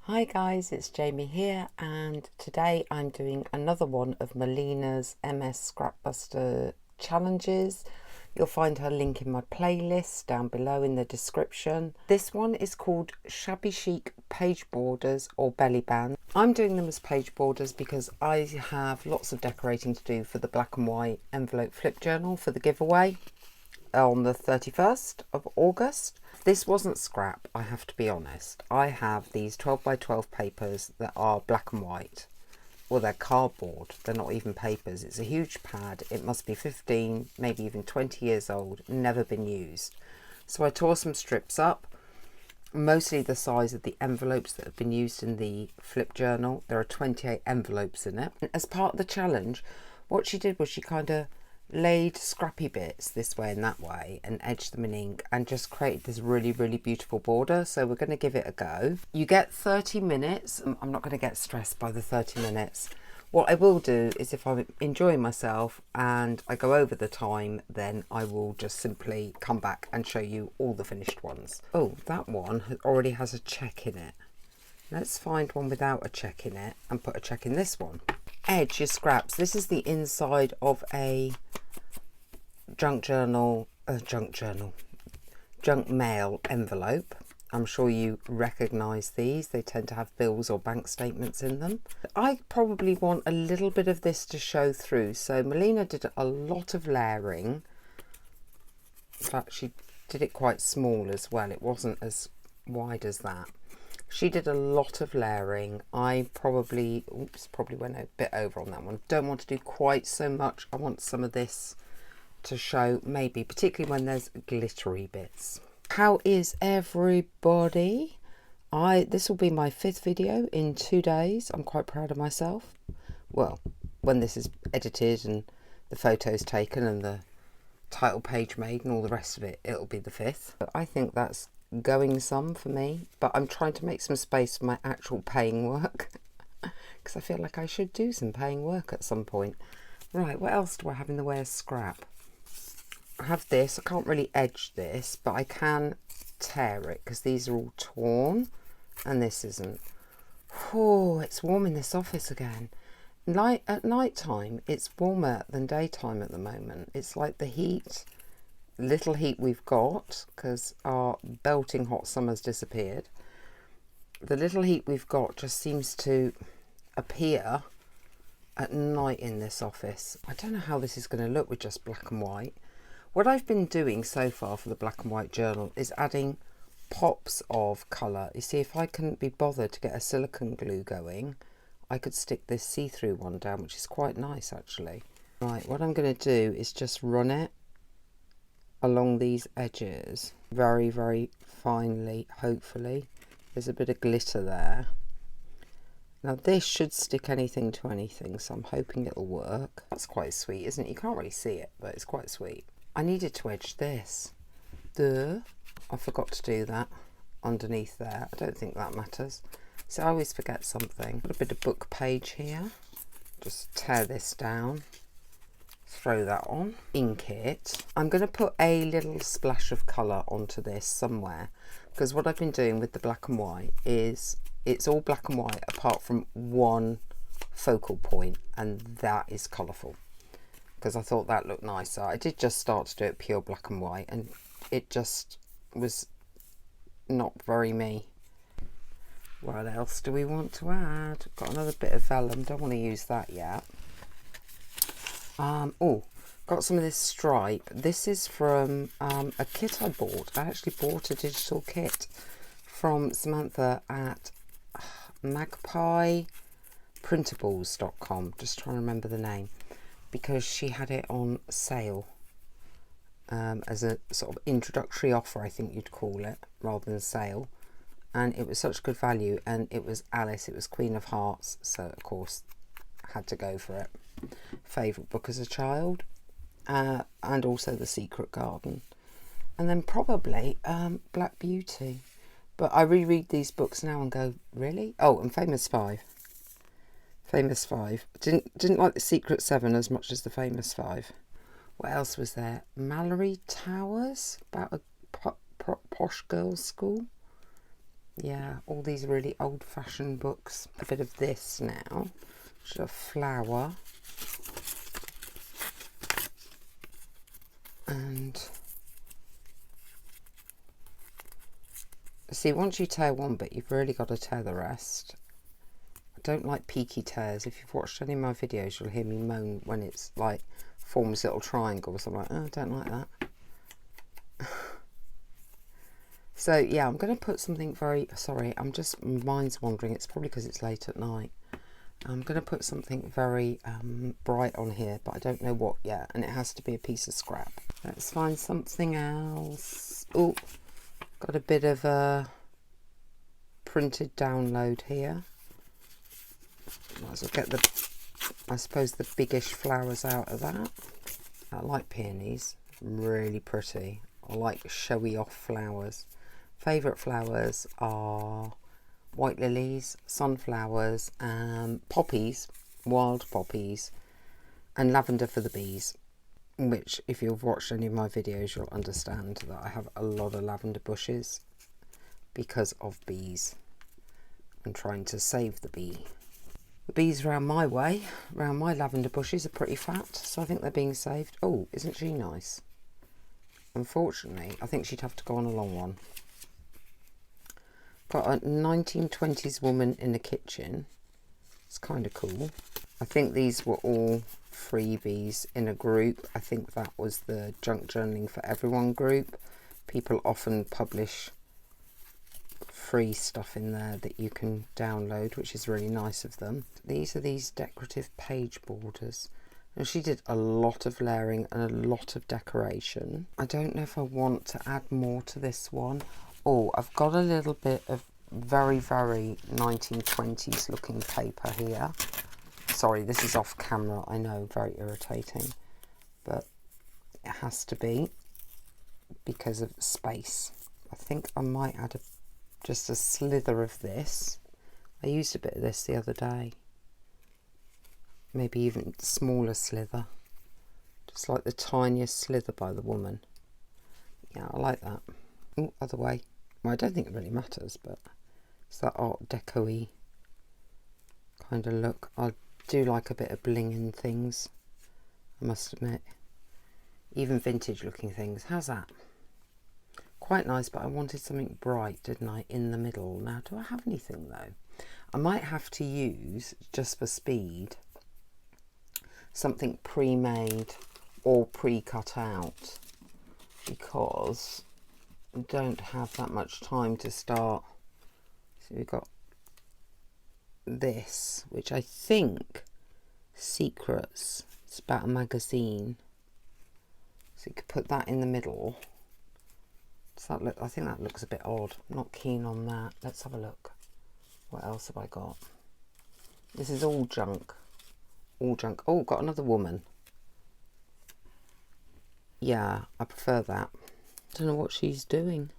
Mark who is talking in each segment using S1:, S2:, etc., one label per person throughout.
S1: Hi guys, it's Jamie here, and today I'm doing another one of Melina's MS Scrapbuster challenges. You'll find her link in my playlist down below in the description. This one is called Shabby Chic Page Borders or Belly Bands. I'm doing them as page borders because I have lots of decorating to do for the black and white envelope flip journal for the giveaway on the 31st of August. This wasn't scrap, I have to be honest. I have these 12 by 12 papers that are black and white. Well, they're cardboard, they're not even papers. It's a huge pad. It must be 15, maybe even 20 years old, never been used. So I tore some strips up, mostly the size of the envelopes that have been used in the flip journal. There are 28 envelopes in it. As part of the challenge, what she did was she kind of laid scrappy bits this way and that way and edged them in ink and just created this really beautiful border. So we're going to give it a go. You get 30 minutes. I'm not going to get stressed by the 30 minutes. What I will do is if I'm enjoying myself and I go over the time, then I will just simply come back and show you all the finished ones. Oh, that one already has a check in it. Let's find one without a check in it and put a check in this one. Edge your scraps. This is the inside of a junk mail envelope. I'm sure you recognise these. They tend to have bills or bank statements in them. I probably want a little bit of this to show through. So Melina did a lot of layering. In fact, she did it quite small as well. It wasn't as wide as that. She did a lot of layering. I probably went a bit over on that one. Don't want to do quite so much. I want some of this to show, maybe, particularly when there's glittery bits. How is everybody? This will be my 5th video in 2 days. I'm quite proud of myself. Well, when this is edited and the photos taken and the title page made and all the rest of it, it'll be the 5th. But I think that's going some for me, but I'm trying to make some space for my actual paying work because I feel like I should do some paying work at some point. Right, what else do I have in the way of scrap? I have this. I can't really edge this, but I can tear it because these are all torn and this isn't. Oh, it's warm in this office again. At night time it's warmer than daytime at the moment. It's like the heat, little heat we've got because our belting hot summer's disappeared. The little heat we've got just seems to appear at night in this office. I don't know how this is going to look with just black and white. What I've been doing so far for the black and white journal is adding pops of colour. You see, if I couldn't be bothered to get a silicone glue going, I could stick this see-through one down, which is quite nice actually. Right, what I'm going to do is just run it along these edges very finely. Hopefully there's a bit of glitter there. Now this should stick anything to anything, so I'm hoping it'll work. That's quite sweet, isn't it? You can't really see it, but it's quite sweet. I needed to edge this. I forgot to do that underneath there. I don't think that matters. So I always forget something. Got a bit of book page here. Just tear this down. Throw that on. Ink it. I'm going to put a little splash of colour onto this somewhere because what I've been doing with the black and white is it's all black and white apart from one focal point, and that is colourful because I thought that looked nicer. I did just start to do it pure black and white and it just was not very me. What else do we want to add? Got another bit of vellum. Don't want to use that yet. Oh, got some of this stripe. This is from a kit I bought. I actually bought a digital kit from Samantha at magpieprintables.com. Just trying to remember the name because she had it on sale as a sort of introductory offer, I think you'd call it, rather than sale. And it was such good value, and it was Alice, it was Queen of Hearts, so of course I had to go for it. Favourite book as a child, and also The Secret Garden, and then probably Black Beauty. But I reread these books now and go, really? Oh, and Famous Five. Didn't like The Secret Seven as much as the Famous Five. What else was there? Mallory Towers, about a posh girls' school. Yeah, all these really old-fashioned books. A bit of this now, which is a flower. And see, once you tear one bit, you've really got to tear the rest. I don't like peaky tears. If you've watched any of my videos, you'll hear me moan when it's like forms little triangles. I'm like, oh, I don't like that. So yeah, I'm going to put something very, sorry, I'm just, mind's wandering. It's probably because it's late at night. I'm going to put something very bright on here, but I don't know what yet, and it has to be a piece of scrap. Let's find something else. Oh, got a bit of a printed download here. Might as well get the, I suppose, the biggish flowers out of that. I like peonies, really pretty. I like showy off flowers. Favourite flowers are white lilies, sunflowers, poppies, wild poppies, and lavender for the bees, which if you've watched any of my videos you'll understand that I have a lot of lavender bushes because of bees and trying to save the bee. The bees around my way, around my lavender bushes, are pretty fat, so I think they're being saved. Oh, isn't she nice? Unfortunately, I think she'd have to go on a long one. Got a 1920s woman in the kitchen. It's kind of cool. I think these were all freebies in a group. I think that was the Junk Journaling for Everyone group. People often publish free stuff in there that you can download, which is really nice of them. These are these decorative page borders. And she did a lot of layering and a lot of decoration. I don't know if I want to add more to this one. Oh, I've got a little bit of very, very 1920s looking paper here. Sorry, this is off camera, I know, very irritating, but it has to be because of space. I think I might add just a slither of this. I used a bit of this the other day. Maybe even smaller slither. Just like the tiniest slither by the woman. Yeah, I like that. Oh, other way. Well, I don't think it really matters, but it's that Art Deco-y kind of look. I do like a bit of bling in things, I must admit. Even vintage looking things. How's that? Quite nice, but I wanted something bright, didn't I, in the middle. Now, do I have anything though? I might have to use, just for speed, something pre-made or pre-cut out, because I don't have that much time to start. So we've got this, which I think Secrets, it's about a magazine, so you could put that in the middle. Does that look, I think that looks a bit odd. I'm not keen on that. Let's have a look. What else have I got? This is all junk. All junk. Oh, got another woman. Yeah, I prefer that. Don't know what she's doing.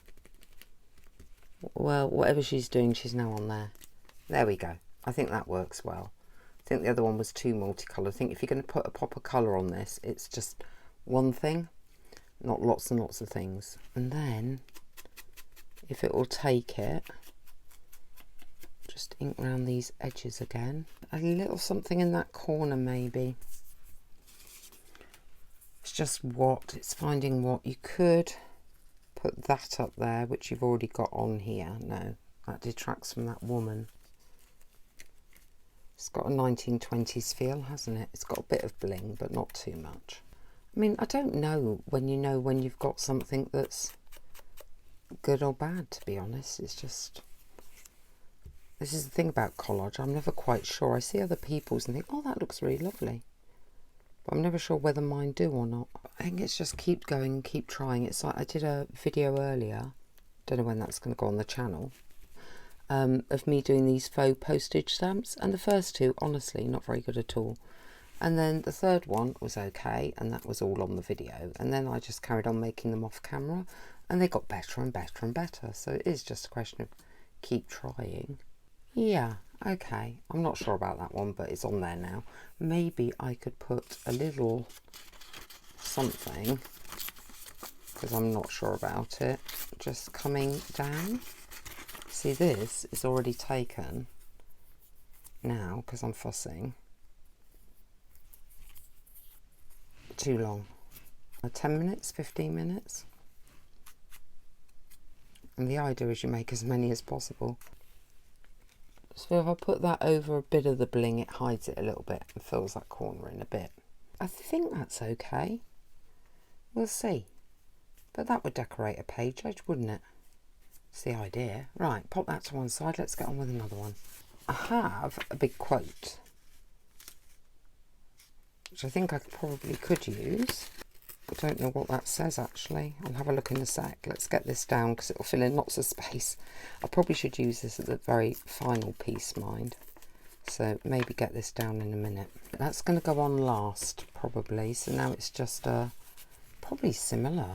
S1: Well, whatever she's doing, she's now on there. There we go. I think that works well. I think the other one was too multicolored. I think if you're going to put a pop of colour on this, it's just one thing, not lots and lots of things. And then, if it will take it, just ink around these edges again. A little something in that corner maybe. It's just what, it's finding what. You could put that up there, which you've already got on here. No, that detracts from that woman. It's got a 1920s feel, hasn't it? It's got a bit of bling, but not too much. I mean, I don't know when you've got something that's good or bad, to be honest. It's just, this is the thing about collage. I'm never quite sure. I see other people's and think, oh, that looks really lovely. But I'm never sure whether mine do or not. I think it's just keep going and keep trying. It's like I did a video earlier, don't know when that's going to go on the channel, of me doing these faux postage stamps, and the first two, honestly, not very good at all. And then the third one was okay, and that was all on the video. And then I just carried on making them off camera, and they got better and better and better. So it is just a question of keep trying. Yeah, okay. I'm not sure about that one, but it's on there now. Maybe I could put a little something, because I'm not sure about it, just coming down. See, this is already taken now because I'm fussing. Too long. 10 minutes, 15 minutes. And the idea is you make as many as possible. So if I put that over a bit of the bling, it hides it a little bit and fills that corner in a bit. I think that's okay. We'll see. But that would decorate a page edge, wouldn't it? It's the idea. Right, pop that to one side. Let's get on with another one. I have a big quote, which I think I probably could use. I don't know what that says actually. I'll have a look in a sec. Let's get this down because it'll fill in lots of space. I probably should use this at the very final piece, mind. So maybe get this down in a minute. That's going to go on last probably. So now it's just probably similar.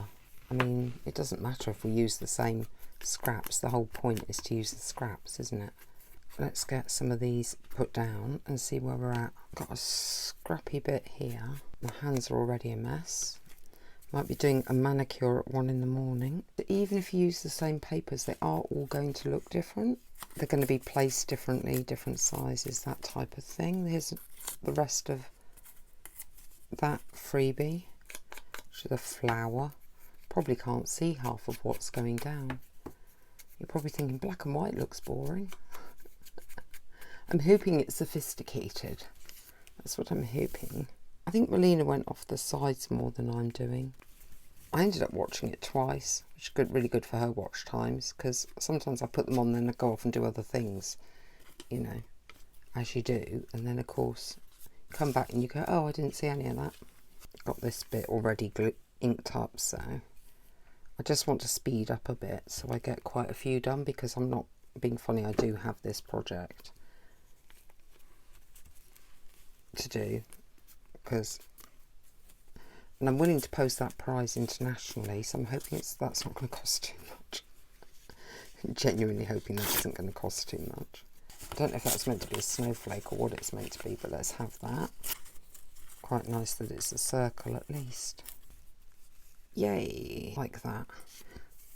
S1: I mean, it doesn't matter if we use the same scraps. The whole point is to use the scraps, isn't it? Let's get some of these put down and see where we're at. Got a scrappy bit here. My hands are already a mess. Might be doing a manicure at 1 in the morning. Even if you use the same papers, they are all going to look different. They're going to be placed differently, different sizes, that type of thing. Here's the rest of that freebie, which is a flower. Probably can't see half of what's going down. You're probably thinking black and white looks boring. I'm hoping it's sophisticated. That's what I'm hoping. I think Melina went off the sides more than I'm doing. I ended up watching it twice, which is good, really good for her watch times, because sometimes I put them on, then I go off and do other things, you know, as you do. And then, of course, you come back and you go, oh, I didn't see any of that. Got this bit already inked up, so I just want to speed up a bit so I get quite a few done, because I'm not being funny, I do have this project to do. And I'm willing to post that prize internationally, so I'm hoping that's not going to cost too much. I'm genuinely hoping that isn't going to cost too much. I don't know if that's meant to be a snowflake or what it's meant to be, but let's have that. Quite nice that it's a circle at least. Yay! Like that.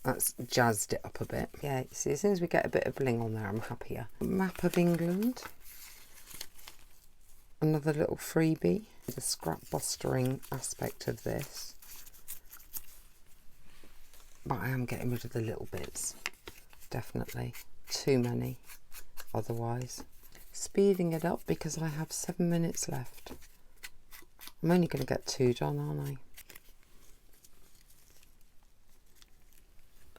S1: That's jazzed it up a bit. Yeah, see, as soon as we get a bit of bling on there, I'm happier. Map of England. Another little freebie. The scrap bustering aspect of this. But I am getting rid of the little bits. Definitely. Too many otherwise. Speeding it up because I have 7 minutes left. I'm only going to get 2 done, aren't I?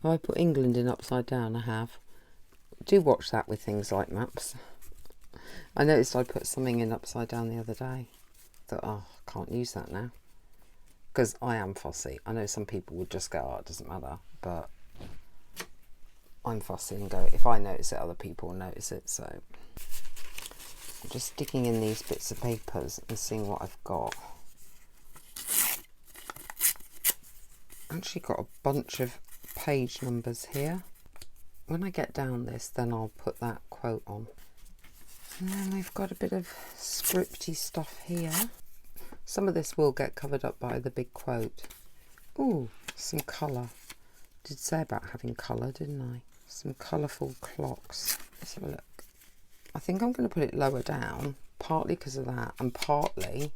S1: Oh, I put England in upside down, I have. Do watch that with things like maps. I noticed I put something in upside down the other day. Thought, oh, I can't use that now. Because I am fussy. I know some people would just go, oh, it doesn't matter. But I'm fussy and go, if I notice it, other people will notice it. So I'm just sticking in these bits of papers and seeing what I've got. Actually got a bunch of page numbers here. When I get down this, then I'll put that quote on. And then we've got a bit of scripty stuff here. Some of this will get covered up by the big quote. Ooh, some colour. Did say about having colour, didn't I? Some colourful clocks. Let's have a look. I think I'm going to put it lower down, partly because of that, and partly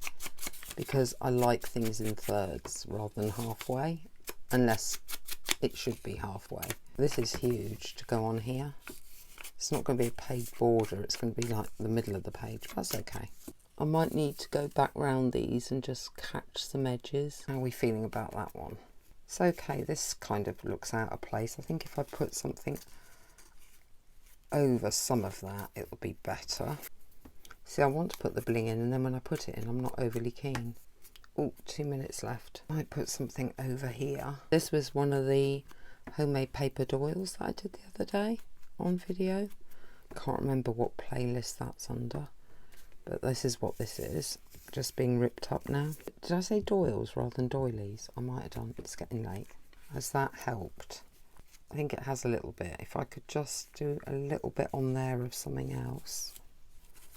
S1: because I like things in thirds rather than halfway, unless it should be halfway. This is huge to go on here. It's not going to be a page border, it's going to be like the middle of the page. That's okay. I might need to go back round these and just catch some edges. How are we feeling about that one? It's okay, this kind of looks out of place. I think if I put something over some of that, it will be better. See, I want to put the bling in, and then when I put it in, I'm not overly keen. Oh, 2 minutes left. I might put something over here. This was one of the homemade paper doils that I did the other day on video. Can't remember what playlist that's under, but this is what this is. Just being ripped up now. Did I say doils rather than doilies? I might have done. It's getting late. Has that helped? I think it has a little bit. If I could just do a little bit on there of something else.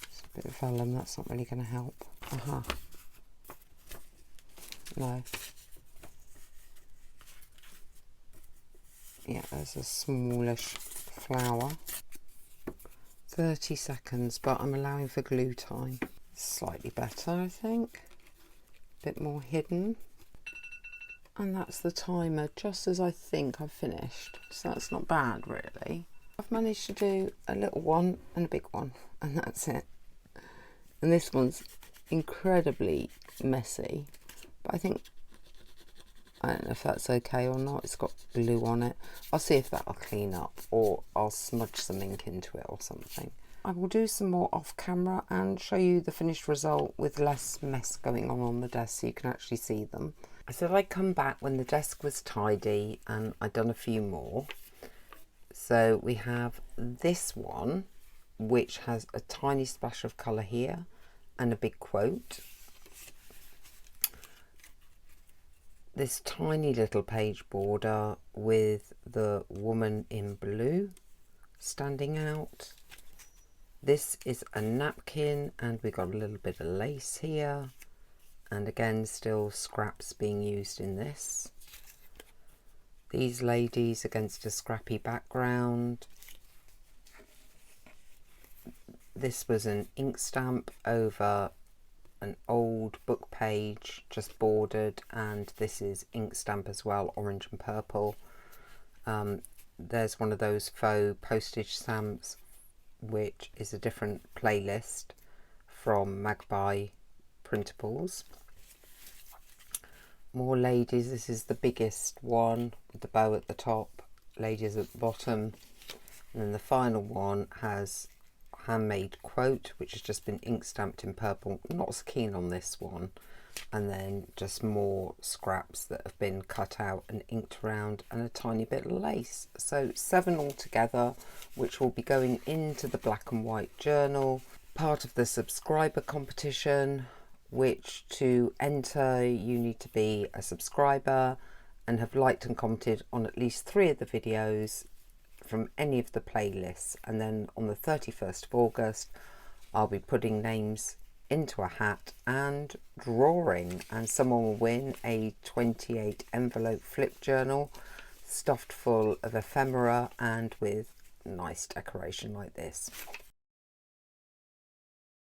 S1: It's a bit of vellum, that's not really going to help. No. Yeah, there's a smallish flower. 30 seconds, but I'm allowing for glue time. Slightly better, I think. A bit more hidden. And that's the timer, just as I think I've finished. So that's not bad, really. I've managed to do a little one and a big one, and that's it. And this one's incredibly messy, but I think, I don't know if that's okay or not. It's got glue on it. I'll see if that'll clean up, or I'll smudge some ink into it or something. I will do some more off camera and show you the finished result with less mess going on the desk so you can actually see them. I said I'd come back when the desk was tidy, and I'd done a few more. So we have this one, which has a tiny splash of colour here and a big quote. This tiny little page border with the woman in blue standing out. This is a napkin, and we've got a little bit of lace here, and again still scraps being used in this. These ladies against a scrappy background. This was an ink stamp over an old book page, just bordered, and this is ink stamp as well, orange and purple. There's one of those faux postage stamps, which is a different playlist from Magpie Printables. More ladies. This is the biggest one with the bow at the top, ladies at the bottom, and then the final one has handmade quote, which has just been ink stamped in purple. I'm not so keen on this one. And then just more scraps that have been cut out and inked around, and a tiny bit of lace. So 7 altogether, which will be going into the black and white journal, part of the subscriber competition, which to enter you need to be a subscriber and have liked and commented on at least 3 of the videos from any of the playlists. And then on the 31st of August I'll be putting names into a hat and drawing, and someone will win a 28 envelope flip journal stuffed full of ephemera and with nice decoration like this.